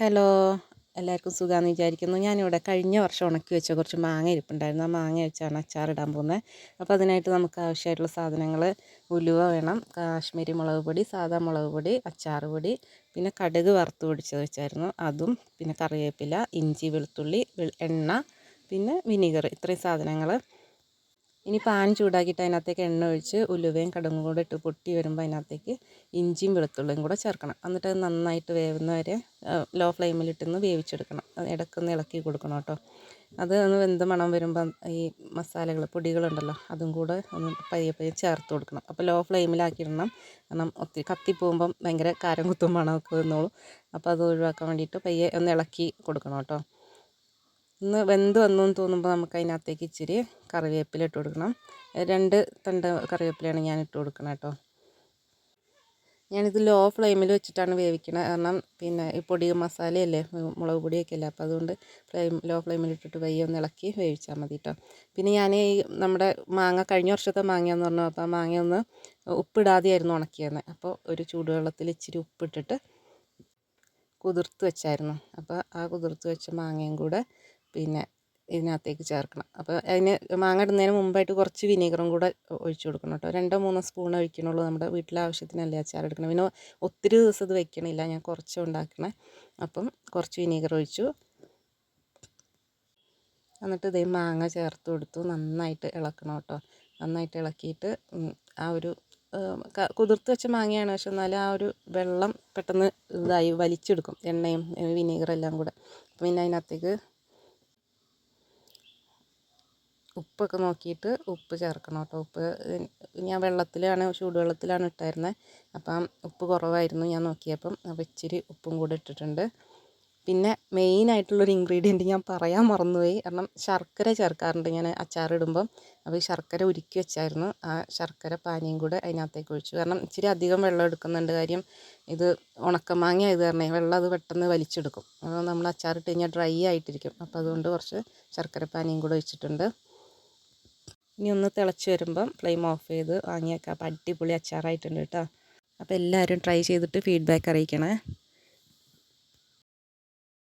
Hello, എല്ലാവർക്കും സുഖമാണെന്ന് വിചാരിക്കുന്നു. ഞാനിവിടെ കഴിഞ്ഞ വർഷം ഉണക്കി വെച്ച കുറച്ച് മാങ്ങ ഇരിപ്പുണ്ടായിരുന്നു. ആ മാങ്ങ വെച്ചാണ് അച്ചാറിടാൻ പോകുന്നത്. അപ്പോൾ അതിനായിട്ട് നമുക്ക് ആവശ്യമായിട്ടുള്ള സാധനങ്ങൾ: ഉലുവ വേണം, കാശ്മീരി മുളക് പൊടി, സാദാ മുളക് പൊടി, അച്ചാർ പൊടി, പിന്നെ കടുക് വറുത്ത് പൊടിച്ചത് വെച്ചായിരുന്നു അതും, പിന്നെ കറിവേപ്പില, ഇഞ്ചി, വെളുത്തുള്ളി, എണ്ണ, പിന്നെ വിനീഗർ. ഇത്രയും സാധനങ്ങൾ. ഇനി പാൻ ചൂടാക്കിയിട്ട് അതിനകത്തേക്ക് എണ്ണ ഒഴിച്ച് ഉലുവയും കടുകും കൂടെ ഇട്ട് പൊട്ടി വരുമ്പോൾ അതിനകത്തേക്ക് ഇഞ്ചിയും വെളുത്തുള്ളിയും കൂടെ ചേർക്കണം. എന്നിട്ട് അത് നന്നായിട്ട് വേവുന്നവരെ ലോ ഫ്ലെയിമിലിട്ടൊന്ന് വേവിച്ചെടുക്കണം. ഇടയ്ക്കൊന്ന് ഇളക്കി കൊടുക്കണം കേട്ടോ. അത് ഒന്ന് വെന്ത് മണം വരുമ്പം ഈ മസാലകൾ പൊടികളുണ്ടല്ലോ അതും കൂടെ ഒന്ന് പയ്യെ ചേർത്ത് കൊടുക്കണം. അപ്പോൾ ലോ ഫ്ലെയിമിലാക്കിയിടണം. കാരണം ഒത്തിരി കത്തിപ്പോകുമ്പം ഭയങ്കര കാരം കുത്തും മണമൊക്കെ വന്നോളും. അപ്പോൾ അത് ഒഴിവാക്കാൻ വേണ്ടിയിട്ട് പയ്യെ ഒന്ന് ഇളക്കി കൊടുക്കണം കേട്ടോ. ഒന്ന് വെന്ത് വന്നു എന്ന് തോന്നുമ്പോൾ നമുക്ക് അതിനകത്തേക്ക് ഇച്ചിരി കറിവേപ്പില ഇട്ട് കൊടുക്കണം. 2 തണ്ട് കറിവേപ്പിലയാണ് ഞാൻ ഇട്ട് കൊടുക്കണം കേട്ടോ. ഞാനിത് ലോ ഫ്ലെയിമിൽ വെച്ചിട്ടാണ് വേവിക്കുന്നത്. കാരണം പിന്നെ ഈ പൊടി മസാലയല്ലേ, മുളക് പൊടിയൊക്കെ അല്ലേ, അപ്പോൾ അതുകൊണ്ട് ലോ ഫ്ലെയിമിൽ ഇട്ടിട്ട് പയ്യെ ഒന്ന് ഇളക്കി വേവിച്ചാൽ മതി കേട്ടോ. പിന്നെ ഞാൻ ഈ നമ്മുടെ മാങ്ങ കഴിഞ്ഞ വർഷത്തെ മാങ്ങയെന്ന് പറഞ്ഞു, അപ്പോൾ ആ മാങ്ങ ഒന്ന് ഉപ്പിടാതെയായിരുന്നു ഉണക്കിയത്. അപ്പോൾ ഒരു ചൂടുവെള്ളത്തിൽ ഇച്ചിരി ഉപ്പിട്ടിട്ട് കുതിർത്ത് വെച്ചായിരുന്നു. അപ്പോൾ ആ കുതിർത്ത് വെച്ച മാങ്ങയും കൂടെ പിന്നെ ഇതിനകത്തേക്ക് ചേർക്കണം. അപ്പോൾ അതിന് മാങ്ങ ഇടുന്നതിന് മുമ്പായിട്ട് കുറച്ച് വിനീഗറും കൂടെ ഒഴിച്ച് കൊടുക്കണം കേട്ടോ. 2-3 സ്പൂൺ ഒഴിക്കണുള്ളൂ. നമ്മുടെ വീട്ടിലെ ആവശ്യത്തിനല്ലേ അച്ചാർ എടുക്കണം. പിന്നെ ഒത്തിരി ദിവസം ഇത് വെക്കണില്ല, ഞാൻ കുറച്ച് ഉണ്ടാക്കണേ. അപ്പം കുറച്ച് വിനീഗർ ഒഴിച്ചു. എന്നിട്ട് ഇതേ മാങ്ങ ചേർത്ത് കൊടുത്തു. നന്നായിട്ട് ഇളക്കണം കേട്ടോ. നന്നായിട്ട് ഇളക്കിയിട്ട് ആ ഒരു കുതിർത്ത് വെച്ച മാങ്ങയാണ്, പക്ഷെ എന്നാലും ആ ഒരു വെള്ളം പെട്ടെന്ന് ഇതായി വലിച്ചെടുക്കും, എണ്ണയും വിനീഗറെല്ലാം കൂടെ. പിന്നെ അതിനകത്തേക്ക് ഉപ്പൊക്കെ നോക്കിയിട്ട് ഉപ്പ് ചേർക്കണം കേട്ടോ. ഉപ്പ് ഞാൻ ചൂടുവെള്ളത്തിലാണ് ഇട്ടായിരുന്നത്. അപ്പം ഉപ്പ് കുറവായിരുന്നു ഞാൻ നോക്കിയപ്പം. അപ്പോൾ ഇച്ചിരി ഉപ്പും കൂടെ ഇട്ടിട്ടുണ്ട്. പിന്നെ മെയിനായിട്ടുള്ളൊരു ഇൻഗ്രീഡിയൻറ്റ് ഞാൻ പറയാൻ മറന്നുപോയി. കാരണം ശർക്കര ചേർക്കാറുണ്ട് ഞാൻ അച്ചാറിടുമ്പം. അപ്പോൾ ഈ ശർക്കര ഉരുക്കി വെച്ചായിരുന്നു. ആ ശർക്കര പാനിയും കൂടെ അതിനകത്തേക്ക് ഒഴിച്ചു. കാരണം ഇച്ചിരി അധികം വെള്ളം എടുക്കുന്നുണ്ട്. കാര്യം ഇത് ഉണക്കമാങ്ങ ആയത് കാരണം വെള്ളം അത് പെട്ടെന്ന് വലിച്ചെടുക്കും. അപ്പോൾ നമ്മൾ അച്ചാറിട്ട് കഴിഞ്ഞാൽ ഡ്രൈ ആയിട്ടിരിക്കും. അപ്പോൾ അതുകൊണ്ട് കുറച്ച് ശർക്കര പാനിയും കൂടെ ഒഴിച്ചിട്ടുണ്ട്. ഇനി ഒന്ന് തിളച്ച് വരുമ്പം ഫ്ലെയിം ഓഫ് ചെയ്ത് വാങ്ങിയേക്കാം. അപ്പോൾ അടിപൊളി അച്ചാറായിട്ടുണ്ട് കേട്ടോ. അപ്പോൾ എല്ലാവരും ട്രൈ ചെയ്തിട്ട് ഫീഡ്ബാക്ക് അറിയിക്കണേ.